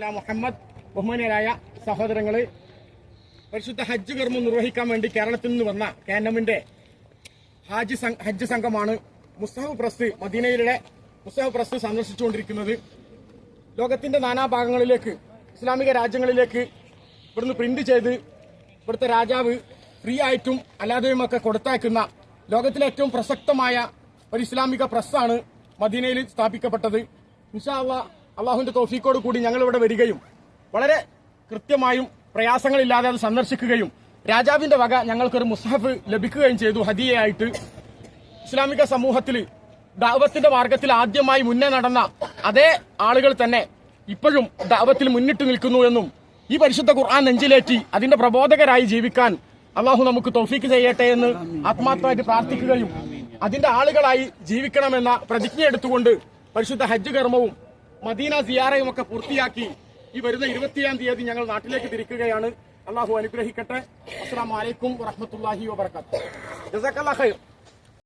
മുഹമ്മദ്. ബഹുമാനരായ സഹോദരങ്ങളെ, പരിശുദ്ധ ഹജ്ജ് കർമ്മം നിർവഹിക്കാൻ വേണ്ടി കേരളത്തിൽ നിന്ന് വന്ന കേന്നമിന്റെ ഹജ്ജ് സംഘമാണ് മുസ്തഹഫ് പ്രസ്, മദീനയിലെ മുസ്തഹഫ് പ്രസ് സന്ദർശിച്ചുകൊണ്ടിരിക്കുന്നത്. ലോകത്തിന്റെ നാനാഭാഗങ്ങളിലേക്ക്, ഇസ്ലാമിക രാജ്യങ്ങളിലേക്ക് ഇവിടുന്ന് പ്രിന്റ് ചെയ്ത് ഇവിടുത്തെ രാജാവ് ഫ്രീ ആയിട്ടും അല്ലാതെയുമൊക്കെ കൊടുത്തയക്കുന്ന ലോകത്തിലെ ഏറ്റവും പ്രസക്തമായ ഒരു ഇസ്ലാമിക പ്രസ്സാണ് മദീനയിൽ സ്ഥാപിക്കപ്പെട്ടത്. ഇൻഷാ അല്ലാഹ്, അള്ളാഹുവിന്റെ തൗഫീഖോട് കൂടി ഞങ്ങൾ ഇവിടെ വരികയും വളരെ കൃത്യമായും പ്രയാസങ്ങളില്ലാതെ അത് സന്ദർശിക്കുകയും രാജാവിന്റെ വക ഞങ്ങൾക്കൊരു മുസ്ഹഫ് ലഭിക്കുകയും ചെയ്തു ഹദിയയായിട്ട്. ഇസ്ലാമിക സമൂഹത്തിൽ ദഅവത്തിന്റെ മാർഗത്തിൽ ആദ്യമായി മുന്നേ നടന്ന അതേ ആളുകൾ തന്നെ ഇപ്പോഴും ദഅവത്തിൽ മുന്നിട്ട് നിൽക്കുന്നു എന്നും ഈ പരിശുദ്ധ ഖുർആൻ നെഞ്ചിലേറ്റി അതിന്റെ പ്രബോധകരായി ജീവിക്കാൻ അള്ളാഹു നമുക്ക് തൗഫീഖ് ചെയ്യട്ടെ എന്ന് ആത്മാർത്ഥമായിട്ട് പ്രാർത്ഥിക്കുകയും അതിന്റെ ആളുകളായി ജീവിക്കണമെന്ന പ്രതിജ്ഞ എടുത്തുകൊണ്ട് പരിശുദ്ധ ഹജ്ജ് കർമ്മവും മദീന സിയാറയും ഒക്കെ പൂർത്തിയാക്കി ഈ വരുന്ന 20-ാം തീയതി ഞങ്ങൾ നാട്ടിലേക്ക് തിരിക്കുകയാണ്. അള്ളാഹു അനുഗ്രഹിക്കട്ടെ. അസ്സലാമു അലൈക്കും വറഹ്മത്തുള്ളാഹി വബറകാതുഹു. ജസാക്കല്ലാഹു ഖൈർ.